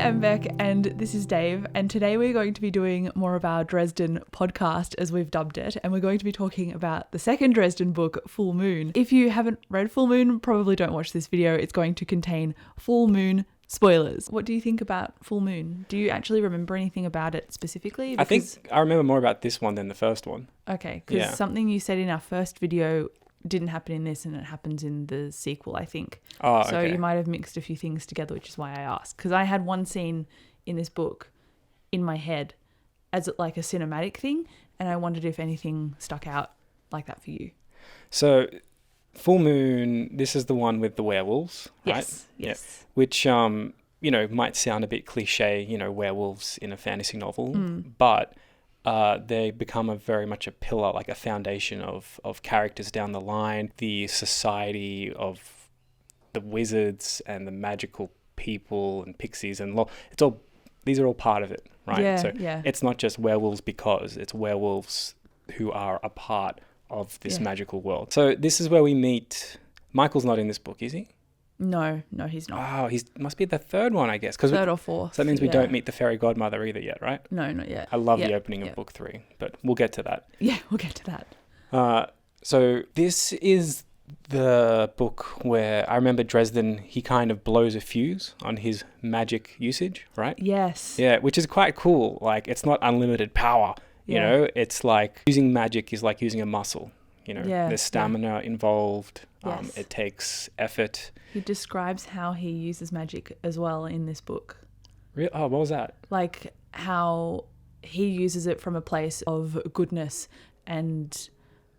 am Beck and this is Dave, and today we're going to be doing more of our Dresden podcast, as we've dubbed it, and we're going to be talking about the second Dresden book, Full Moon. If you haven't read Full Moon, probably don't watch this video. It's going to contain full moon spoilers. What do you think about Full Moon? Do you actually remember anything about it specifically? I think I remember more about this one than the first one. Okay, because something you said in our first video didn't happen in this and it happens in the sequel, I think. Oh, okay. So you might have mixed a few things together, which is why I asked. Because I had one scene in this book in my head as like a cinematic thing, and I wondered if anything stuck out like that for you. So Full Moon, this is the one with the werewolves, right? Yes. Yeah. Which, might sound a bit cliche, werewolves in a fantasy novel, but they become very much a pillar, like a foundation of characters down the line. The society of the wizards and the magical people and pixies and these are all part of it, right? It's not just werewolves because it's werewolves who are a part of this magical world. So this is where we meet. Michael's not in this book, is he? No, he's not. Oh, he must be the third one, I guess. Third or fourth. So that means we don't meet the fairy godmother either yet, right? No, not yet. I love the opening of book 3, but we'll get to that. Yeah, we'll get to that. So this is the book where I remember Dresden, he kind of blows a fuse on his magic usage, right? Yes. Yeah, which is quite cool. Like, it's not unlimited power, you know? It's like using magic is like using a muscle, There's stamina involved. Yes. It takes effort. He describes how he uses magic as well in this book. Really? Oh, what was that? Like how he uses it from a place of goodness and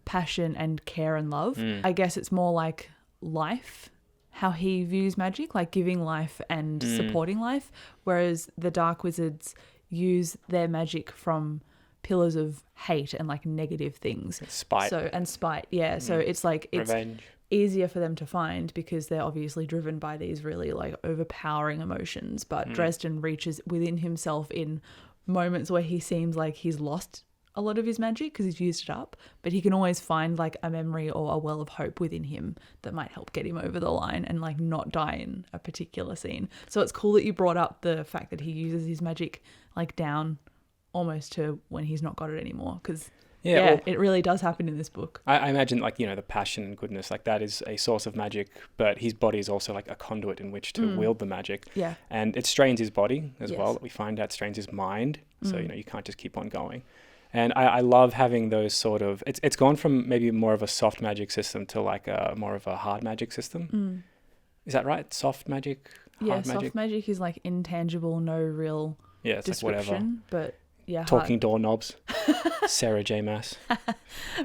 passion and care and love. I guess it's more like life, how he views magic, like giving life and supporting life, whereas the Dark Wizards use their magic from pillars of hate and like negative things. Spite. So it's like it's revenge. Easier for them to find because they're obviously driven by these really like overpowering emotions. But Dresden reaches within himself in moments where he seems like he's lost a lot of his magic because he's used it up, but he can always find like a memory or a well of hope within him that might help get him over the line and like not die in a particular scene. So it's cool that you brought up the fact that he uses his magic like down almost to when he's not got it anymore, because it really does happen in this book. I imagine the passion and goodness, like that is a source of magic, but his body is also like a conduit in which to wield the magic. Yeah. And it strains his body as well, that we find out strains his mind. So, you can't just keep on going. And I love having those sort of, it's gone from maybe more of a soft magic system to like more of a hard magic system. Is that right? Soft magic, hard magic? Soft magic is like intangible, no real it's description, like whatever. But talking doorknobs. Sarah J. Maas.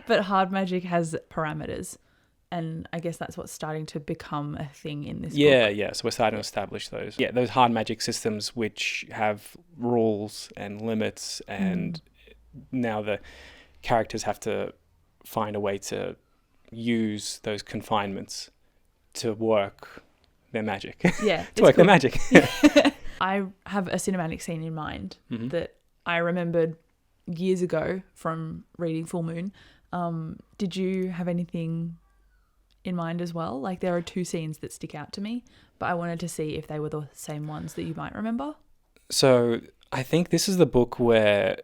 But hard magic has parameters, and I guess that's what's starting to become a thing in this book. Yeah. So we're starting to establish those. Yeah, those hard magic systems which have rules and limits, and now the characters have to find a way to use those confinements to work their magic. Yeah. to work their magic. I have a cinematic scene in mind that I remembered years ago from reading Full Moon. Did you have anything in mind as well? Like, there are 2 scenes that stick out to me, but I wanted to see if they were the same ones that you might remember. So I think this is the book where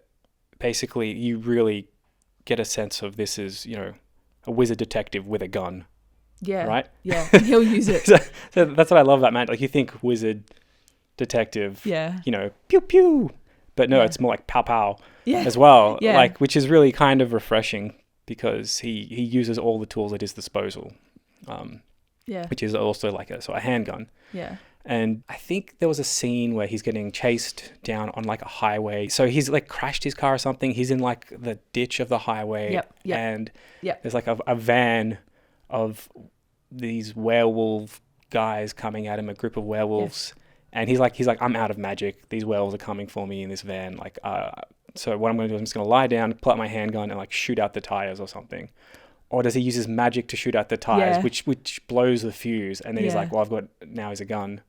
basically you really get a sense of this is, a wizard detective with a gun. Yeah. Right? Yeah. He'll use it. so that's what I love about man. Like, you think wizard detective, pew pew. But no, it's more like pow pow as well. Yeah. Like, which is really kind of refreshing because he uses all the tools at his disposal. Which is also like a handgun. Yeah. And I think there was a scene where he's getting chased down on like a highway. So he's like crashed his car or something. He's in like the ditch of the highway. Yep. And there's like a van of these werewolf guys coming at him, a group of werewolves. Yeah. And he's like, I'm out of magic. These werewolves are coming for me in this van. Like, so what I'm going to do is I'm just going to lie down, pull out my handgun, and like shoot out the tires or something. Or does he use his magic to shoot out the tires, which blows the fuse? And then he's like, well, now he's a gun.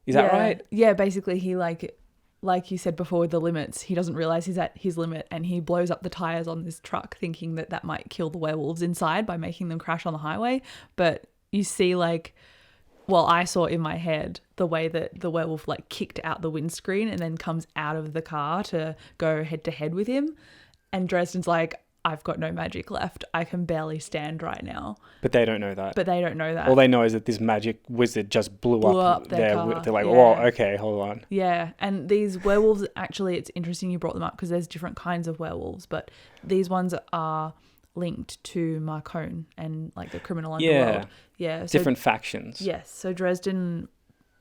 Is that right? Yeah, basically he like you said before with the limits, he doesn't realize he's at his limit and he blows up the tires on this truck thinking that might kill the werewolves inside by making them crash on the highway. But you see I saw in my head the way that the werewolf like kicked out the windscreen and then comes out of the car to go head to head with him. And Dresden's like, I've got no magic left. I can barely stand right now. But they don't know that. All they know is that this magic wizard just blew up their car. They're like, oh, okay, hold on. Yeah, and these werewolves, actually, it's interesting you brought them up because there's different kinds of werewolves, but these ones are linked to Marcone and like the criminal underworld. Yeah. So, different factions. Yes. So Dresden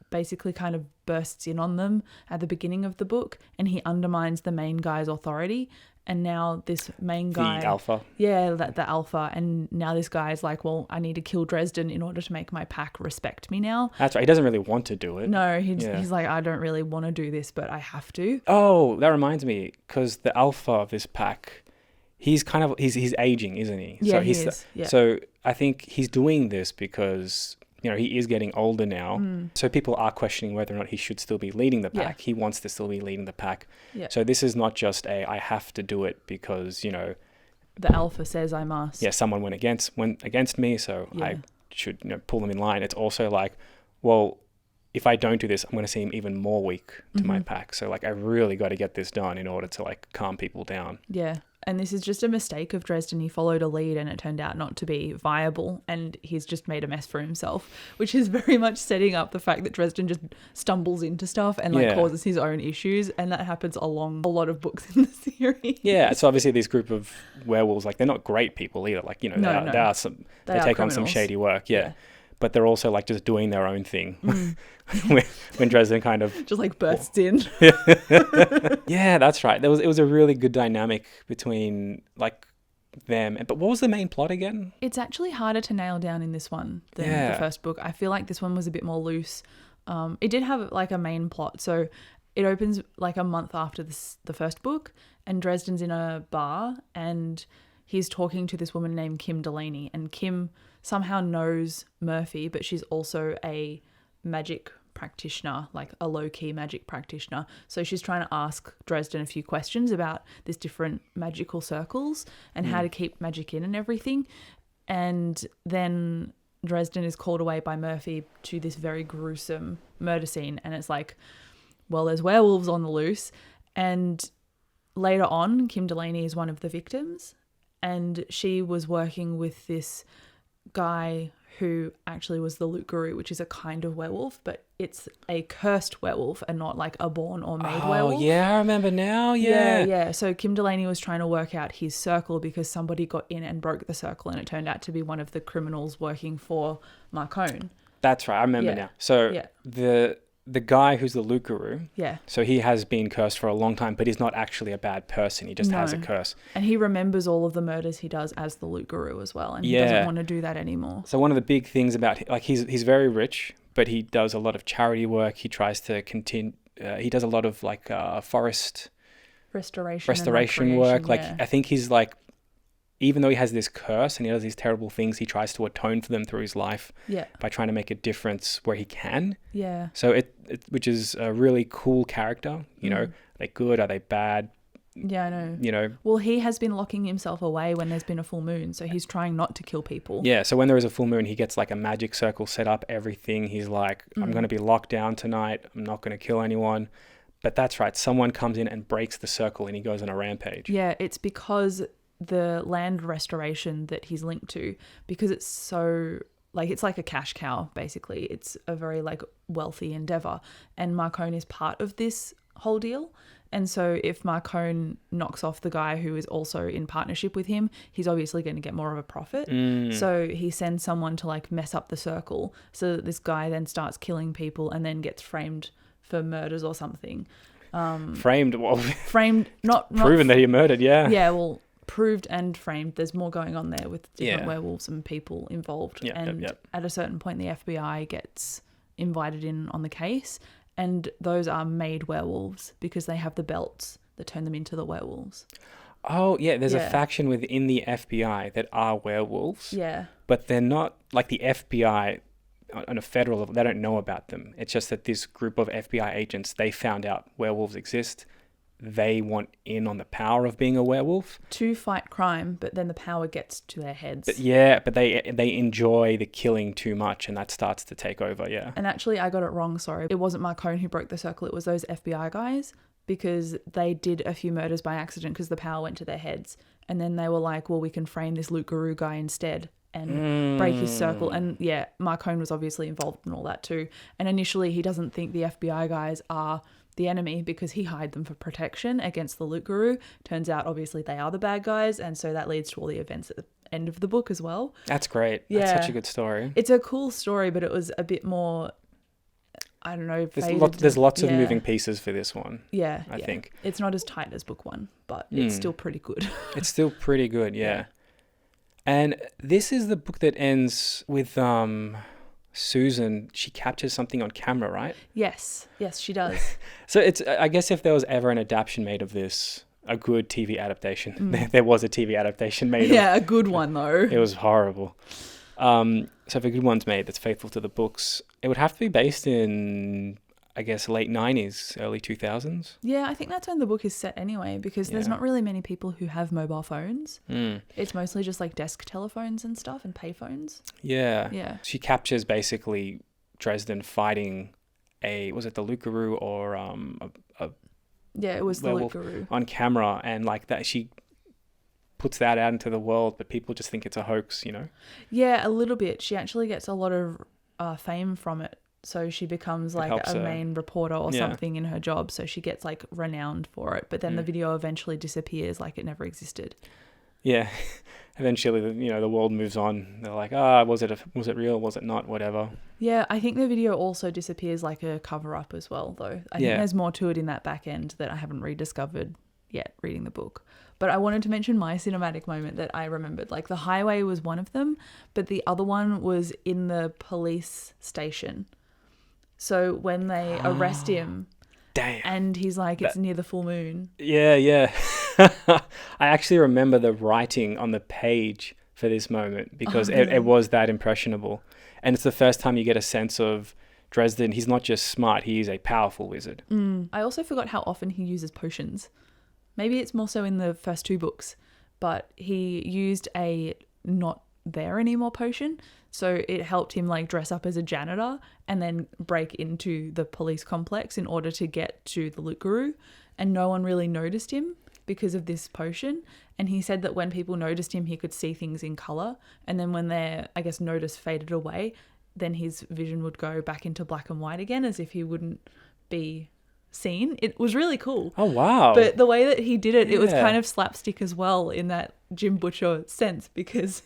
basically kind of bursts in on them at the beginning of the book and he undermines the main guy's authority. And now this main guy... The alpha. Yeah, the alpha. And now this guy is like, well, I need to kill Dresden in order to make my pack respect me now. That's right. He doesn't really want to do it. No, he's like, I don't really want to do this, but I have to. Oh, that reminds me. Because the alpha of this pack, he's aging, isn't he? Yeah, so he is. Yeah. So I think he's doing this because... he is getting older now. So people are questioning whether or not he should still be leading the pack. Yeah. He wants to still be leading the pack. Yeah. So this is not just I have to do it because, the alpha says I must. Yeah, someone went against me, so I should pull them in line. It's also like, well, if I don't do this, I'm going to seem even more weak to my pack. So like I really got to get this done in order to like calm people down. Yeah. And this is just a mistake of Dresden. He followed a lead and it turned out not to be viable and he's just made a mess for himself, which is very much setting up the fact that Dresden just stumbles into stuff and causes his own issues. And that happens along a lot of books in the series. Yeah. So obviously this group of werewolves, like they're not great people either. Like, they take on some shady work. Yeah. But they're also like just doing their own thing when Dresden kind of just like bursts in. Yeah, that's right. It was a really good dynamic between like them. But what was the main plot again? It's actually harder to nail down in this one than the first book. I feel like this one was a bit more loose. It did have like a main plot. So it opens like a month after the first book and Dresden's in a bar and he's talking to this woman named Kim Delaney and Kim somehow knows Murphy, but she's also a magic practitioner, like a low-key magic practitioner. So she's trying to ask Dresden a few questions about this different magical circles and how to keep magic in and everything. And then Dresden is called away by Murphy to this very gruesome murder scene. And it's like, well, there's werewolves on the loose. And later on, Kim Delaney is one of the victims. And she was working with this guy who actually was the Loot Guru, which is a kind of werewolf, but it's a cursed werewolf and not like a born or made werewolf. Oh, yeah, I remember now. Yeah. Yeah. So Kim Delaney was trying to work out his circle because somebody got in and broke the circle and it turned out to be one of the criminals working for Marcone. That's right. I remember now. So the guy who's the Loot Guru, so he has been cursed for a long time, but he's not actually a bad person. He just has a curse. And he remembers all of the murders he does as the Loot Guru as well, and he doesn't want to do that anymore. So one of the big things about, like, he's very rich, but he does a lot of charity work. He tries to continue, he does a lot of, like, forest restoration work. Like, I think he's, like, even though he has this curse and he does these terrible things, he tries to atone for them through his life by trying to make a difference where he can. Yeah. So it which is a really cool character. Are they good? Are they bad? Yeah, I know. Well, he has been locking himself away when there's been a full moon, so he's trying not to kill people. Yeah, so when there is a full moon, he gets like a magic circle set up, everything. He's like, I'm going to be locked down tonight. I'm not going to kill anyone. But that's right. Someone comes in and breaks the circle and he goes on a rampage. Yeah, it's because the land restoration that he's linked to, because it's so like, it's like a cash cow, basically. It's a very like wealthy endeavor and Marcone is part of this whole deal. And so if Marcone knocks off the guy who is also in partnership with him, he's obviously going to get more of a profit. So he sends someone to like mess up the circle so that this guy then starts killing people and then gets framed for murders or something. Framed, not proven that he murdered. Yeah, well, proved and framed. There's more going on there with different werewolves and people involved. At a certain point, the FBI gets invited in on the case, and those are made werewolves because they have the belts that turn them into the werewolves. Oh, yeah, there's a faction within the FBI that are werewolves. Yeah. But they're not like the FBI on a federal level. They don't know about them. It's just that this group of FBI agents, they found out werewolves exist. they want in on the power of being a werewolf. To fight crime, but then the power gets to their heads. But they enjoy the killing too much, and that starts to take over, yeah. And actually, I got it wrong, sorry. It wasn't Marcone who broke the circle, it was those FBI guys, because they did a few murders by accident because the power went to their heads. And then they were like, well, we can frame this Loot Guru guy instead and break his circle. And yeah, Marcone was obviously involved in all that too. And initially, he doesn't think the FBI guys are the enemy because he hired them for protection against the Loot Guru. Turns out, obviously, they are the bad guys. And so that leads to all the events at the end of the book as well. That's great. Yeah. That's such a good story. It's a cool story, but it was a bit more, I don't know. There's lots of moving pieces for this one. Yeah. I think. It's not as tight as book one, but it's still pretty good. It's still pretty good, yeah. And this is the book that ends with Susan. She captures something on camera, right? Yes, she does. So it's, I guess if there was ever an adaptation made of this, a good TV adaptation, there was a TV adaptation made of it. Yeah, a good one though. It was horrible. So if a good one's made that's faithful to the books, it would have to be based in, I guess, late 90s, early 2000s. Yeah, I think that's when the book is set anyway, because there's not really many people who have mobile phones. It's mostly just like desk telephones and stuff and payphones. Yeah. She captures basically Dresden fighting was it the Loot Guru or yeah, it was the Loot Guru on camera, and like that she puts that out into the world, but people just think it's a hoax, you know? Yeah, a little bit. She actually gets a lot of fame from it. So she becomes like a main reporter or something in her job. So she gets like renowned for it. But then the video eventually disappears like it never existed. Yeah. Eventually, the world moves on. They're like, was it real? Was it not? Whatever. Yeah, I think the video also disappears like a cover up as well, though. I think there's more to it in that back end that I haven't rediscovered yet reading the book. But I wanted to mention my cinematic moment that I remembered. Like the highway was one of them, but the other one was in the police station. So when they arrest him, damn, and he's like, it's near the full moon. Yeah. I actually remember the writing on the page for this moment because it was that impressionable. And it's the first time you get a sense of Dresden. He's not just smart, he is a powerful wizard. I also forgot how often he uses potions. Maybe it's more so in the first two books, but he used a not there anymore potion. So it helped him like dress up as a janitor and then break into the police complex in order to get to the Loot Guru. And no one really noticed him because of this potion. And he said that when people noticed him, he could see things in color. And then when their, I guess, notice faded away, then his vision would go back into black and white again as if he wouldn't be seen. It was really cool. Oh, wow. But the way that he did it, it was kind of slapstick as well in that Jim Butcher sense because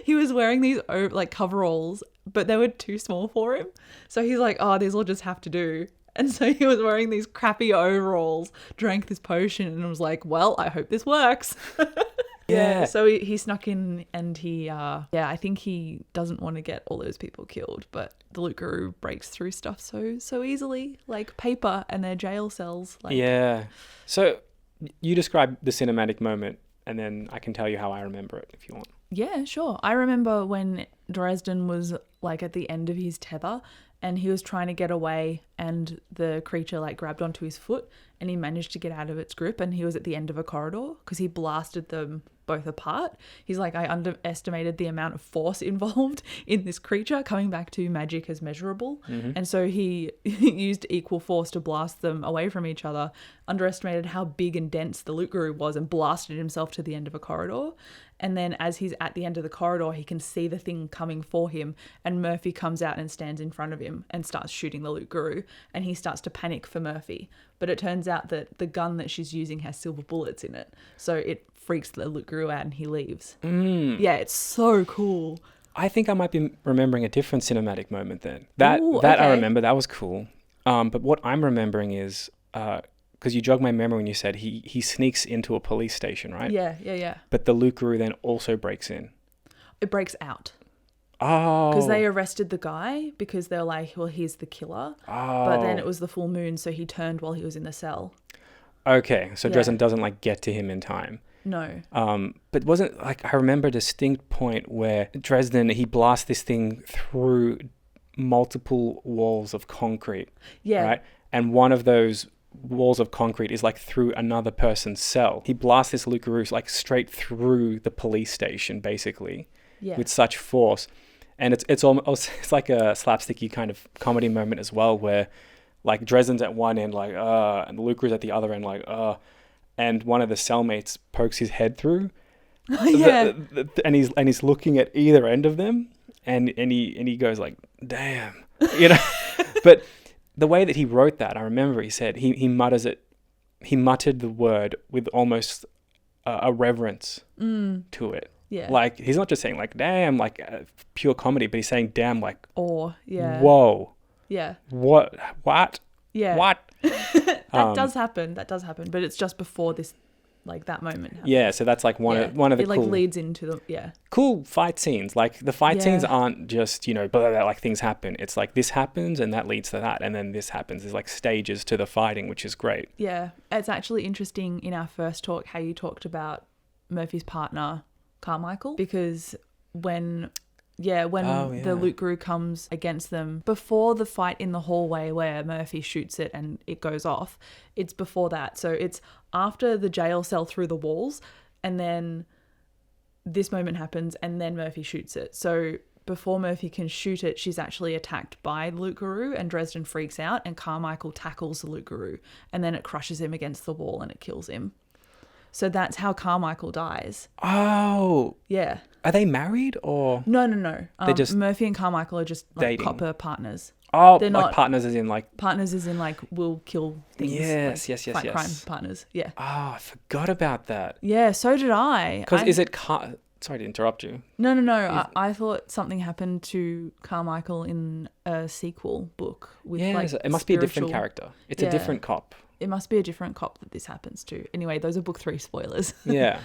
he was wearing these like coveralls, but they were too small for him. So he's like, these will just have to do. And so he was wearing these crappy overalls, drank this potion, and was like, well, I hope this works. Yeah. So he snuck in and he, I think he doesn't want to get all those people killed, but the Loot Guru breaks through stuff so easily, like paper and their jail cells. Like. Yeah. So you describe the cinematic moment, and then I can tell you how I remember it if you want. Yeah, sure. I remember when Dresden was like at the end of his tether and he was trying to get away and the creature like grabbed onto his foot and he managed to get out of its grip and he was at the end of a corridor because he blasted them both apart. He's like, I underestimated the amount of force involved in this creature, coming back to magic as measurable. Mm-hmm. And so he used equal force to blast them away from each other, underestimated how big and dense the Loot Guru was and blasted himself to the end of a corridor. And then as he's at the end of the corridor, he can see the thing coming for him and Murphy comes out and stands in front of him and starts shooting the Loot Guru and he starts to panic for Murphy. But it turns out that the gun that she's using has silver bullets in it. So it freaks the Loot Guru out and he leaves. Yeah, it's so cool. I think I might be remembering a different cinematic moment then. That I remember, that was cool. But what I'm remembering is... because you jogged my memory when you said he sneaks into a police station, right? Yeah. But the Loot Guru then also breaks in. It breaks out. Oh. Because they arrested the guy because they're like, well, he's the killer. Oh. But then it was the full moon, so he turned while he was in the cell. Okay, so Dresden doesn't like get to him in time. No. But wasn't like, I remember a distinct point where Dresden, he blasts this thing through multiple walls of concrete. Yeah. Right? And one of those walls of concrete is like through another person's cell. He blasts this Luke-Garou like straight through the police station, basically, with such force. And it's almost, it's like a slapsticky kind of comedy moment as well, where like Dresden's at one end, like, and Luke-Garou's at the other end, like, and one of the cellmates pokes his head through. And he's looking at either end of them, and he goes like, damn, you know. But the way that he wrote that, I remember he said he muttered the word with almost a reverence to it. Yeah. Like, he's not just saying like, damn, like pure comedy, but he's saying damn, like, whoa. Yeah. What? Yeah. What? That does happen, but it's just before this, like, that moment happens. Yeah, so that's like one of the it, like, leads into the cool fight scenes. Like, the fight scenes aren't just, you know, blah, blah, blah, like things happen. It's like this happens and that leads to that, and then this happens. There's like stages to the fighting, which is great. Yeah, it's actually interesting in our first talk how you talked about Murphy's partner Carmichael, because when the Luke-Garou comes against them, before the fight in the hallway where Murphy shoots it and it goes off, it's before that. So it's after the jail cell through the walls, and then this moment happens, and then Murphy shoots it. So before Murphy can shoot it, she's actually attacked by Luke-Garou, and Dresden freaks out, and Carmichael tackles the Luke-Garou, and then it crushes him against the wall and it kills him. So that's how Carmichael dies. Oh. Yeah. Are they married or? No. They're just Murphy and Carmichael are just like dating. Copper partners. Oh, they're like partners as in like... Partners as in like will kill things. Yes, like, yes. Fight crime partners, yeah. Oh, I forgot about that. Yeah, so did I. Because is it... Sorry to interrupt you. No. I thought something happened to Carmichael in a sequel book. With it must be a different character. It's a different cop. It must be a different cop that this happens to. Anyway, those are book 3 spoilers. Yeah.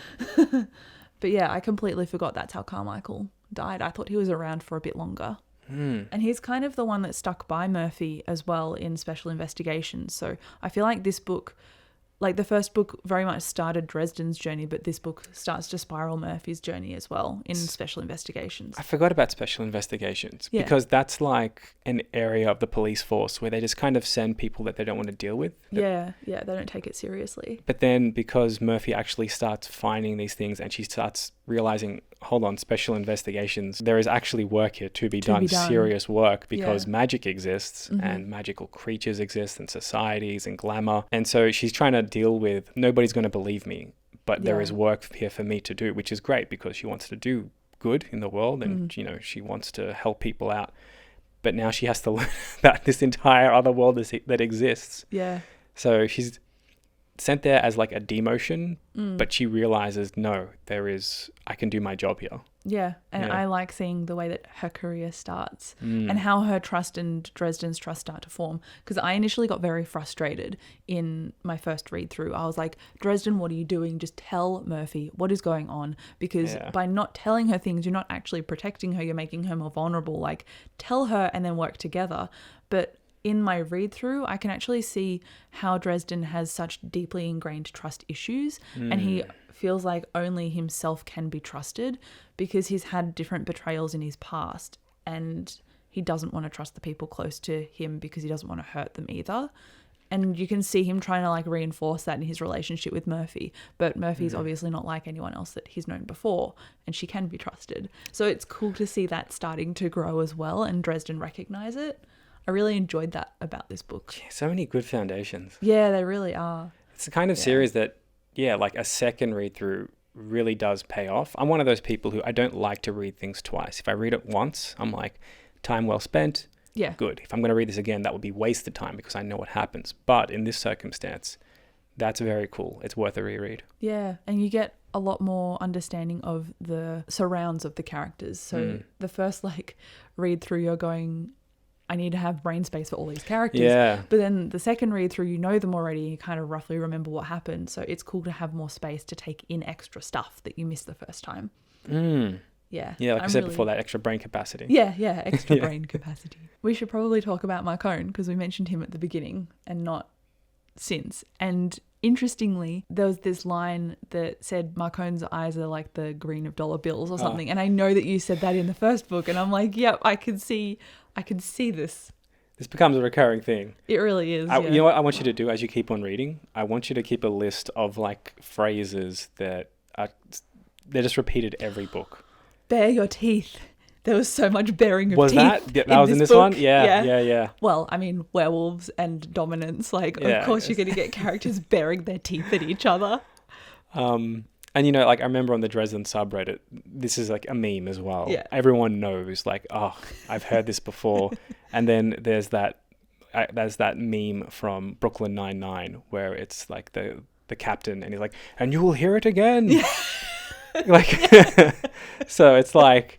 But yeah, I completely forgot that's how Carmichael died. I thought he was around for a bit longer. And he's kind of the one that stuck by Murphy as well in Special Investigations. So I feel like this book, like the first book very much started Dresden's journey, but this book starts to spiral Murphy's journey as well in Special Investigations. I forgot about Special Investigations because that's like an area of the police force where they just kind of send people that they don't want to deal with. Yeah, they don't take it seriously. But then because Murphy actually starts finding these things and she starts realizing, hold on, Special Investigations, there is actually work here to be done, serious work, because magic exists and magical creatures exist and societies and glamour. And so she's trying to deal with, nobody's going to believe me, but there is work here for me to do, which is great because she wants to do good in the world and, you know, she wants to help people out. But now she has to learn about this entire other world that exists. Yeah. So she's sent there as like a demotion, but she realizes, no, I can do my job here. Yeah, and I like seeing the way that her career starts and how her trust and Dresden's trust start to form. Because I initially got very frustrated in my first read through. I was like, Dresden, what are you doing? Just tell Murphy what is going on. Because by not telling her things, you're not actually protecting her. You're making her more vulnerable. Like, tell her and then work together. But in my read through, I can actually see how Dresden has such deeply ingrained trust issues, and he feels like only himself can be trusted because he's had different betrayals in his past, and he doesn't want to trust the people close to him because he doesn't want to hurt them either. And you can see him trying to like reinforce that in his relationship with Murphy, but Murphy's obviously not like anyone else that he's known before, and she can be trusted. So it's cool to see that starting to grow as well, and Dresden recognize it. I really enjoyed that about this book. So many good foundations. Yeah, they really are. It's the kind of series that, like a second read through really does pay off. I'm one of those people who I don't like to read things twice. If I read it once, I'm like, time well spent. Yeah. Good. If I'm going to read this again, that would be wasted time because I know what happens. But in this circumstance, that's very cool. It's worth a reread. Yeah. And you get a lot more understanding of the surrounds of the characters. So the first like read through, you're going, I need to have brain space for all these characters. Yeah. But then the second read through, you know them already. You kind of roughly remember what happened. So it's cool to have more space to take in extra stuff that you missed the first time. Yeah. Yeah, like I said before, that extra brain capacity. Yeah, extra brain capacity. We should probably talk about Marcone because we mentioned him at the beginning and not since. And interestingly, there was this line that said Marcone's eyes are like the green of dollar bills or something. And I know that you said that in the first book. And I'm like, yep, I can see this. This becomes a recurring thing. It really is. You know what I want you to do as you keep on reading? I want you to keep a list of like phrases that they're just repeated every book. Bare your teeth. There was so much baring of was teeth. That was in this book. one? Yeah. Well, I mean, werewolves and dominance. Like, of course, you're going to get characters baring their teeth at each other. And, you know, like I remember on the Dresden subreddit, this is like a meme as well. Yeah. Everyone knows, like, oh, I've heard this before. And then there's that meme from Brooklyn Nine-Nine where it's like the captain and he's like, and you will hear it again. Yeah. Like, so it's like,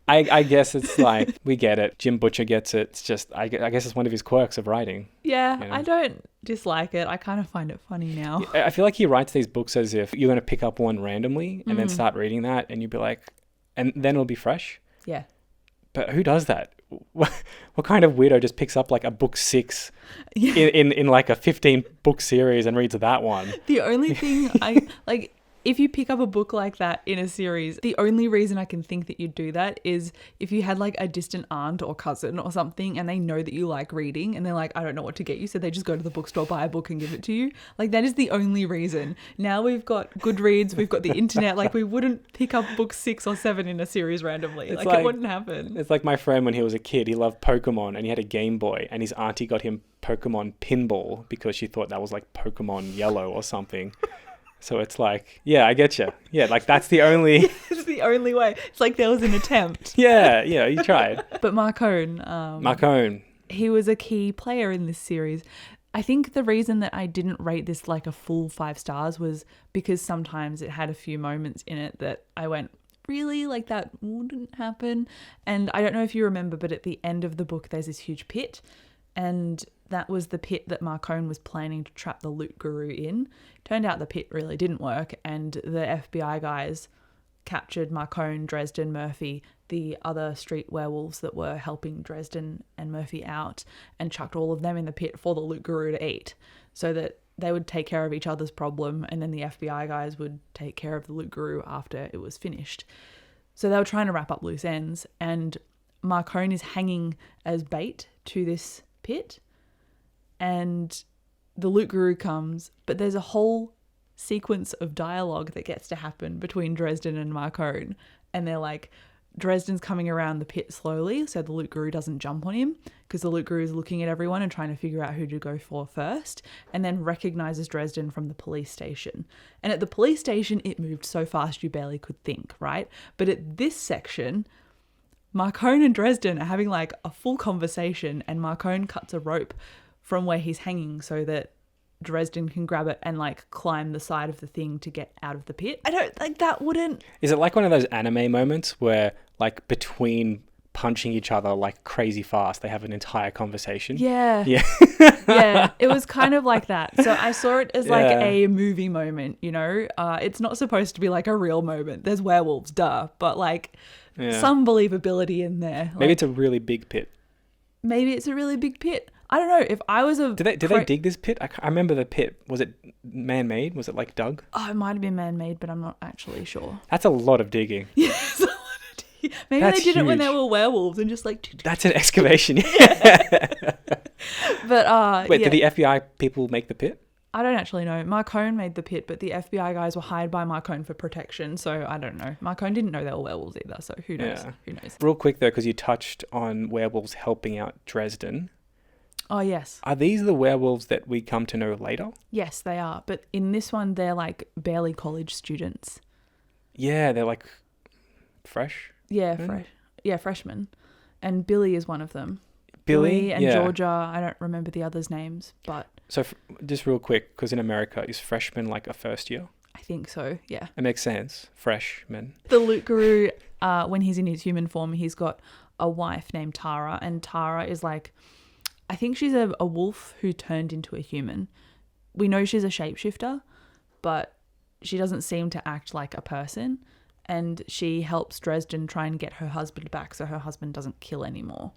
I guess it's like, we get it. Jim Butcher gets it. It's just, I guess it's one of his quirks of writing. Yeah, you know? I don't dislike it. I kind of find it funny now. I feel like he writes these books as if you're going to pick up one randomly and then start reading that and you'd be like, and then it'll be fresh. Yeah. But who does that? What kind of weirdo just picks up like a book 6 in like a 15 book series and reads that one? The only thing I like, if you pick up a book like that in a series, the only reason I can think that you'd do that is if you had like a distant aunt or cousin or something and they know that you like reading and they're like, I don't know what to get you. So they just go to the bookstore, buy a book and give it to you. Like that is the only reason. Now we've got Goodreads, we've got the internet. Like we wouldn't pick up book 6 or 7 in a series randomly. Like it wouldn't happen. It's like my friend when he was a kid, he loved Pokemon and he had a Game Boy and his auntie got him Pokemon Pinball because she thought that was like Pokemon Yellow or something. So it's like, yeah, I get you. Yeah, like that's the only... It's the only way. It's like there was an attempt. Yeah, you tried. But Marcone... Marcone. He was a key player in this series. I think the reason that I didn't rate this like a full 5 stars was because sometimes it had a few moments in it that I went, really? Like that wouldn't happen? And I don't know if you remember, but at the end of the book, there's this huge pit. And that was the pit that Marcone was planning to trap the loot guru in. Turned out the pit really didn't work, and the FBI guys captured Marcone, Dresden, Murphy, the other street werewolves that were helping Dresden and Murphy out, and chucked all of them in the pit for the loot guru to eat, so that they would take care of each other's problem, and then the FBI guys would take care of the loot guru after it was finished. So they were trying to wrap up loose ends, and Marcone is hanging as bait to this pit, and the loot guru comes, but there's a whole sequence of dialogue that gets to happen between Dresden and Marcone, and they're like, Dresden's coming around the pit slowly so the loot guru doesn't jump on him, because the loot guru is looking at everyone and trying to figure out who to go for first, and then recognizes Dresden from the police station. And at the police station, it moved so fast you barely could think, right? But at this section, Marcone and Dresden are having like a full conversation, and Marcone cuts a rope from where he's hanging so that Dresden can grab it and like climb the side of the thing to get out of the pit. I don't like that wouldn't... Is it like one of those anime moments where like between punching each other like crazy fast, they have an entire conversation? Yeah. Yeah, it was kind of like that. So I saw it as like a movie moment, you know? It's not supposed to be like a real moment. There's werewolves, duh. But like some believability in there. Maybe it's a really big pit. Maybe it's a really big pit. I don't know. If I was a... Did they dig this pit? I remember the pit. Was it man-made? Was it like dug? Oh, it might have been man-made, but I'm not actually sure. That's a lot of digging. Yes, a lot of digging. Maybe they did it when they were werewolves and just like... That's an excavation. Yeah. But, Wait, did the FBI people make the pit? I don't actually know. Marcone made the pit, but the FBI guys were hired by Marcone for protection, so I don't know. Marcone didn't know they were werewolves either, so who knows? Yeah. Who knows? Real quick, though, because you touched on werewolves helping out Dresden. Oh, yes. Are these the werewolves that we come to know later? Yes, they are. But in this one, they're like barely college students. Yeah, they're like fresh. Yeah, fresh. Yeah, freshmen. And Billy is one of them. Billy and Georgia. I don't remember the others' names, but... So just real quick, because in America, is freshman like a first year? I think so, yeah. It makes sense. Freshman. The loot guru, when he's in his human form, he's got a wife named Tara, and Tara is like... I think she's a wolf who turned into a human. We know she's a shapeshifter, but she doesn't seem to act like a person. And she helps Dresden try and get her husband back so her husband doesn't kill anymore.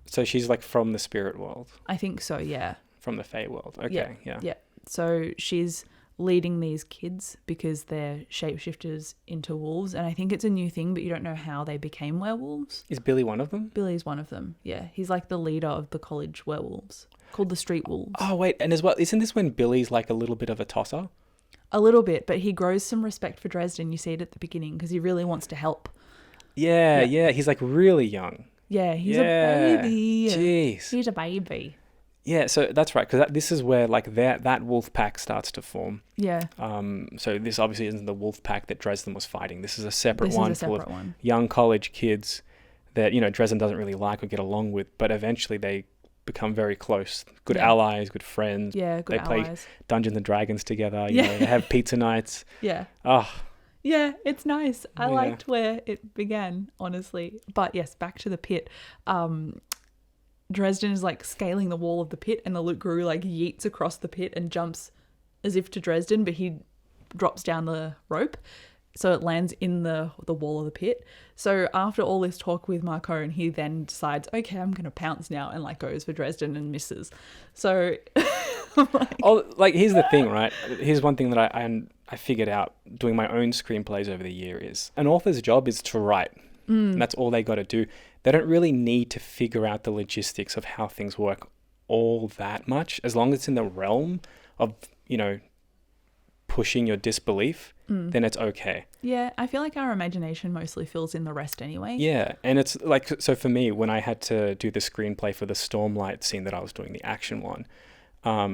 So she's like from the spirit world? I think so, yeah. From the Fae world. Okay, yeah. So she's leading these kids because they're shapeshifters into wolves. And I think it's a new thing, but you don't know how they became werewolves. Is Billy one of them? Billy's one of them, yeah. He's like the leader of the college werewolves, called the street wolves. Oh, wait. And as well, isn't this when Billy's like a little bit of a tosser? A little bit, but he grows some respect for Dresden. You see it at the beginning because he really wants to help. Yeah. He's like really young. Yeah, he's a baby. Jeez. He's a baby. Yeah, so that's right, because this is where like that wolf pack starts to form. Yeah. So this obviously isn't the wolf pack that Dresden was fighting. This is a separate one full of one. young college kids that, you know, Dresden doesn't really like or get along with, but eventually they become very close. Good allies, good friends. Yeah, good allies. They play Dungeons and Dragons together. You know, they have pizza nights. Yeah. Oh. Yeah, it's nice. I liked where it began, honestly. But yes, back to the pit. Dresden is like scaling the wall of the pit, and the Loot Guru like yeets across the pit and jumps as if to Dresden, but he drops down the rope, so it lands in the wall of the pit. So after all this talk with Marcone, he then decides, okay, I'm gonna pounce now, and like goes for Dresden and misses. So here's the thing, right? Here's one thing that I figured out doing my own screenplays over the year is an author's job is to write. And that's all they got to do. They don't really need to figure out the logistics of how things work all that much. As long as it's in the realm of, you know, pushing your disbelief, then it's okay. Yeah, I feel like our imagination mostly fills in the rest anyway. Yeah, and it's like, so for me, when I had to do the screenplay for the Stormlight scene that I was doing, the action one,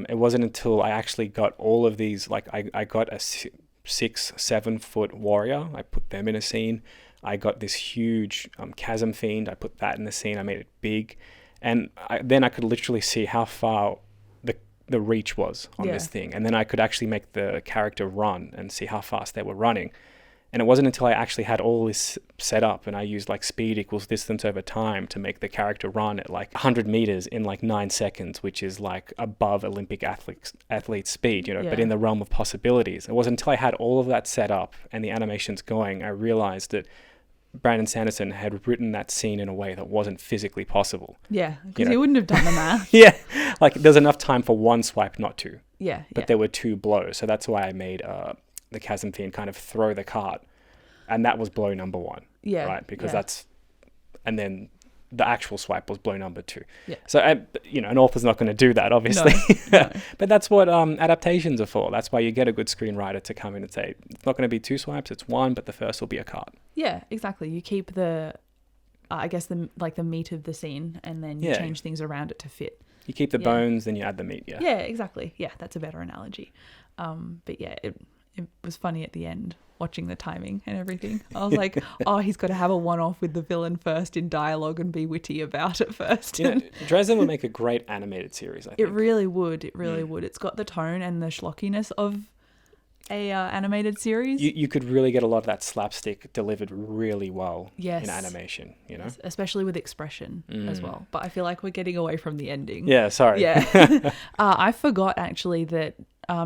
it wasn't until I actually got all of these, like I got a 6-7 foot warrior, I put them in a scene. I got this huge chasm fiend. I put that in the scene. I made it big. And then I could literally see how far the reach was on this thing. And then I could actually make the character run and see how fast they were running. And it wasn't until I actually had all this set up and I used like speed equals distance over time to make the character run at like 100 meters in like 9 seconds, which is like above Olympic athlete speed, you know, but in the realm of possibilities. It wasn't until I had all of that set up and the animations going, I realized that Brandon Sanderson had written that scene in a way that wasn't physically possible. Yeah, because he wouldn't have done the math. Yeah, like there's enough time for one swipe, not two. Yeah, but there were 2 blows. So that's why I made the chasm fiend kind of throw the cart. And that was blow number 1. Yeah. Right? Because that's... And then the actual swipe was blow number 2. Yeah. So, you know, an author's not going to do that, obviously. No. But that's what adaptations are for. That's why you get a good screenwriter to come in and say, it's not going to be 2 swipes, it's 1, but the first will be a cart. Yeah, exactly. You keep the, I guess, the meat of the scene, and then you change things around it to fit. You keep the bones, then you add the meat, yeah. Yeah, exactly. Yeah, that's a better analogy. But yeah, it was funny at the end, watching the timing and everything. I was like, oh, he's got to have a one-off with the villain first in dialogue and be witty about it first. You know, Dresden would make a great animated series, I think. It really would. It really would. It's got the tone and the schlockiness of a animated series. You could really get a lot of that slapstick delivered really well in animation, you know? Yes, especially with expression as well. But I feel like we're getting away from the ending. Yeah, sorry. Yeah. I forgot actually that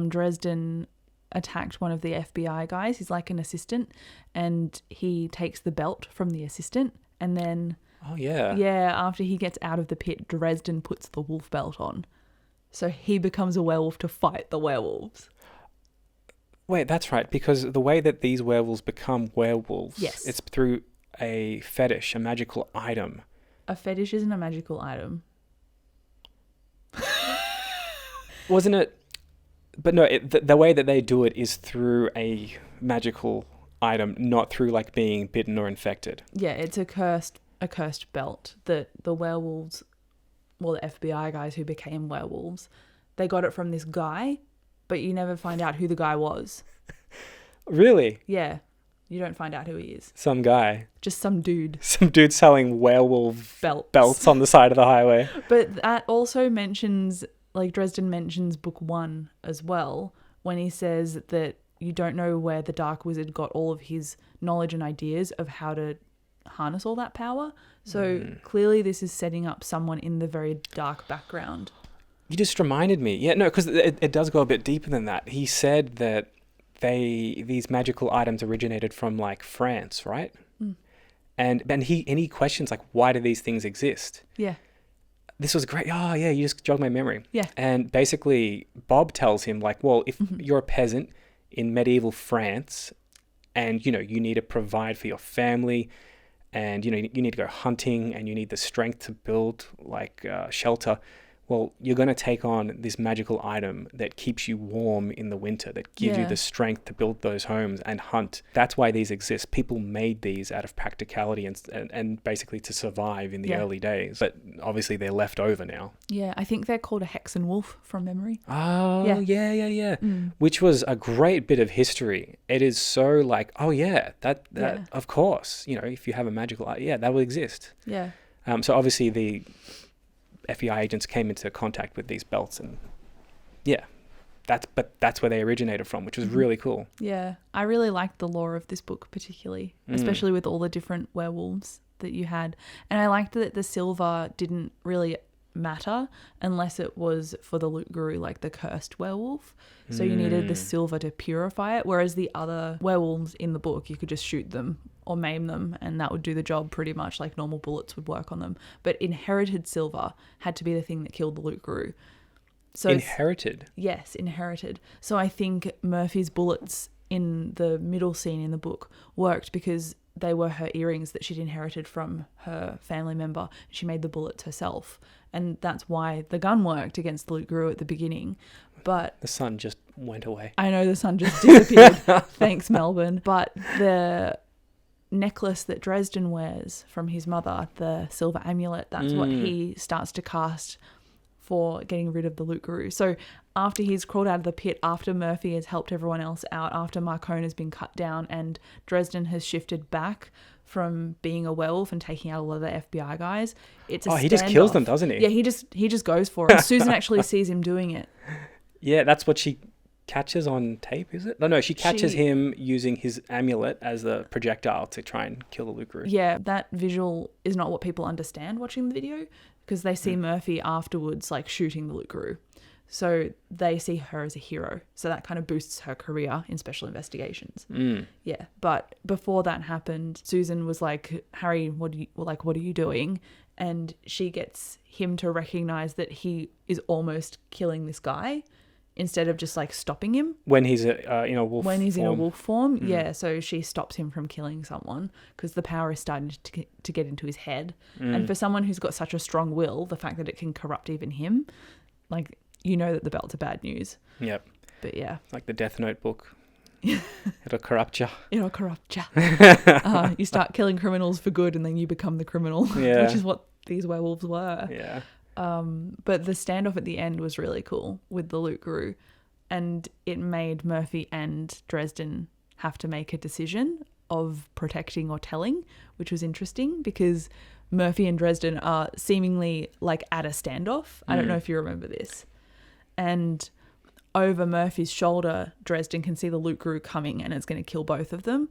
Dresden attacked one of the FBI guys. He's like an assistant, and he takes the belt from the assistant, and then after he gets out of the pit, Dresden puts the wolf belt on, so he becomes a werewolf to fight the werewolves. Wait, that's right, because the way that these werewolves become werewolves, it's through a fetish, a magical item. A fetish isn't a magical item. Wasn't it? But no, the way that they do it is through a magical item, not through like being bitten or infected. Yeah, it's a cursed belt that the werewolves, well, the FBI guys who became werewolves, they got it from this guy, but you never find out who the guy was. Really? Yeah, you don't find out who he is. Some guy. Just some dude. Some dude selling werewolf belts on the side of the highway. But that also mentions... Like Dresden mentions book 1 as well, when he says that you don't know where the Dark Wizard got all of his knowledge and ideas of how to harness all that power. So clearly this is setting up someone in the very dark background. You just reminded me. Yeah, no, because it does go a bit deeper than that. He said that these magical items originated from like France, right? And he questions like, why do these things exist? Yeah. This was great. Oh, yeah, you just jogged my memory. Yeah. And basically, Bob tells him, like, well, if you're a peasant in medieval France and, you know, you need to provide for your family and, you know, you need to go hunting and you need the strength to build, like, shelter, well, you're going to take on this magical item that keeps you warm in the winter, that gives you the strength to build those homes and hunt. That's why these exist. People made these out of practicality and basically to survive in the early days. But obviously they're left over now. Yeah, I think they're called a hex and wolf from memory. Oh, yeah. Which was a great bit of history. It is so like, oh yeah, that of course, you know, if you have a magical, that will exist. Yeah. So obviously the FBI agents came into contact with these belts, and that's where they originated from, which was really cool. Yeah, I really liked the lore of this book particularly, especially with all the different werewolves that you had. And I liked that the silver didn't really matter unless it was for the Loot Guru, like the cursed werewolf. So you needed the silver to purify it, whereas the other werewolves in the book, you could just shoot them or maim them and that would do the job pretty much, like normal bullets would work on them. But inherited silver had to be the thing that killed the Loot Guru. So inherited? Yes, inherited. So I think Murphy's bullets in the middle scene in the book worked because they were her earrings that she'd inherited from her family member. She made the bullets herself. And that's why the gun worked against the Loot Guru at the beginning. But the sun just went away. I know, the sun just disappeared. Thanks, Melbourne. But the necklace that Dresden wears from his mother, the silver amulet, that's what he starts to cast for getting rid of the Loot Guru. So after he's crawled out of the pit, after Murphy has helped everyone else out, after Marcone has been cut down and Dresden has shifted back from being a werewolf and taking out a lot of the FBI guys, it's a he just kills them, doesn't he? Yeah, he just goes for it. And Susan actually sees him doing it. Yeah, that's what she catches on tape, is it? No, she catches him using his amulet as the projectile to try and kill the Loot Guru. Yeah, that visual is not what people understand watching the video because they see Murphy afterwards like shooting the Loot Guru. So they see her as a hero. So that kind of boosts her career in special investigations. Yeah, but before that happened, Susan was like, Harry, what are you doing? And she gets him to recognize that he is almost killing this guy instead of just like stopping him. When he's in a wolf form. When he's in a wolf form, yeah. So she stops him from killing someone because the power is starting to get into his head. And for someone who's got such a strong will, the fact that it can corrupt even him, like, you know that the belts are bad news. Yep. But yeah. Like the Death Note book. It'll corrupt you. It'll corrupt you. You start killing criminals for good and then you become the criminal, which is what these werewolves were. Yeah. But the standoff at the end was really cool with the Loot Guru, and it made Murphy and Dresden have to make a decision of protecting or telling, which was interesting because Murphy and Dresden are seemingly like at a standoff. I don't know if you remember this. And over Murphy's shoulder, Dresden can see the Loot Guru coming and it's going to kill both of them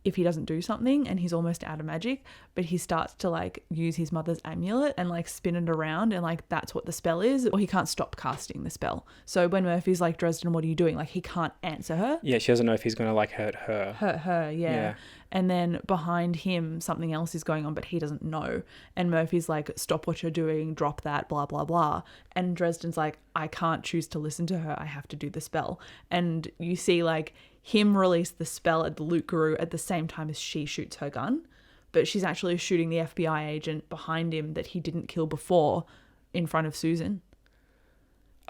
if he doesn't do something, and he's almost out of magic, but he starts to like use his mother's amulet and like spin it around, and like that's what the spell is, or he can't stop casting the spell. So when Murphy's like, Dresden, what are you doing? Like he can't answer her. Yeah, she doesn't know if he's going to like hurt her. Yeah. And then behind him, something else is going on, but he doesn't know. And Murphy's like, stop what you're doing, drop that, blah, blah, blah. And Dresden's like, I can't choose to listen to her. I have to do the spell. And you see like him release the spell at the Loot Guru at the same time as she shoots her gun. But she's actually shooting the FBI agent behind him that he didn't kill before in front of Susan.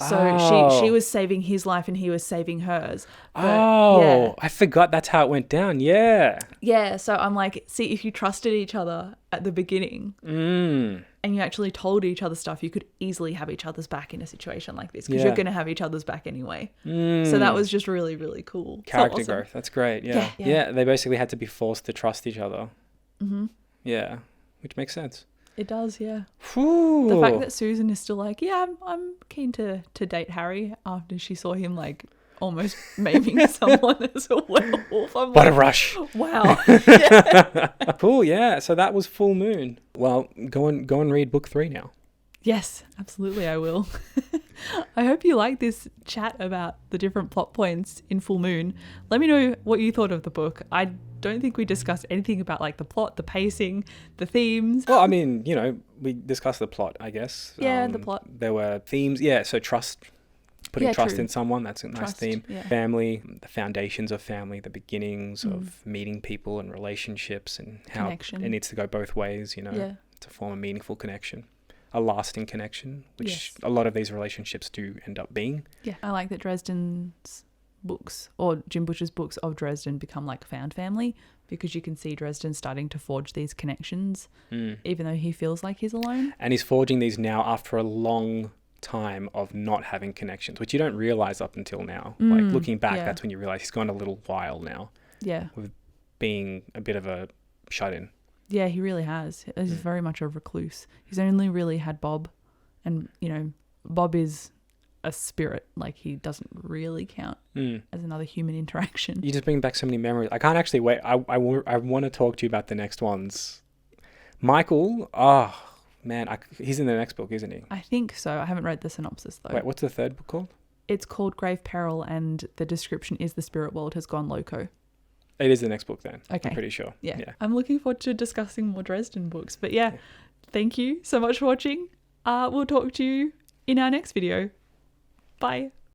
So she was saving his life and he was saving hers. But, I forgot that's how it went down. Yeah. Yeah. So I'm like, see, if you trusted each other at the beginning and you actually told each other stuff, you could easily have each other's back in a situation like this because you're going to have each other's back anyway. So that was just really, really cool. Character growth. That's great. Yeah. They basically had to be forced to trust each other. Yeah. Which makes sense. It does, yeah. Whew. The fact that Susan is still like, yeah, I'm keen to date Harry after she saw him like almost maiming someone as a werewolf. What a rush. Wow. Cool, yeah. So that was Full Moon. Well, go and read book 3 now. Yes, absolutely I will. I hope you like this chat about the different plot points in Full Moon. Let me know what you thought of the book. I don't think we discussed anything about like the plot, the pacing, the themes. Well, I mean, you know, we discussed the plot, I guess. Yeah, the plot. There were themes. Yeah, so trust, putting trust true. in someone, that's a nice Trust, theme. yeah. Family, the foundations of family, the beginnings of meeting people and relationships, and how Connection. it needs to go both ways, you know, Yeah. to form a meaningful connection, a lasting connection, which Yes. a lot of these relationships do end up being. Yeah. I like that Dresden's books, or Jim Butcher's books of Dresden, become like found family, because you can see Dresden starting to forge these connections, even though he feels like he's alone. And he's forging these now after a long time of not having connections, which you don't realize up until now. Like looking back, that's when you realize he's gone a little while now. Yeah. With being a bit of a shut-in. Yeah, he really has. He's very much a recluse. He's only really had Bob, and, you know, Bob is a spirit. Like, he doesn't really count as another human interaction. You just bring back so many memories. I can't actually wait. I want to talk to you about the next ones. Michael, man, he's in the next book, isn't he? I think so. I haven't read the synopsis, though. Wait, what's the third book called? It's called Grave Peril, and the description is the spirit world has gone loco. It is the next book then. Okay. I'm pretty sure. Yeah. I'm looking forward to discussing more Dresden books. But yeah, thank you so much for watching. We'll talk to you in our next video. Bye.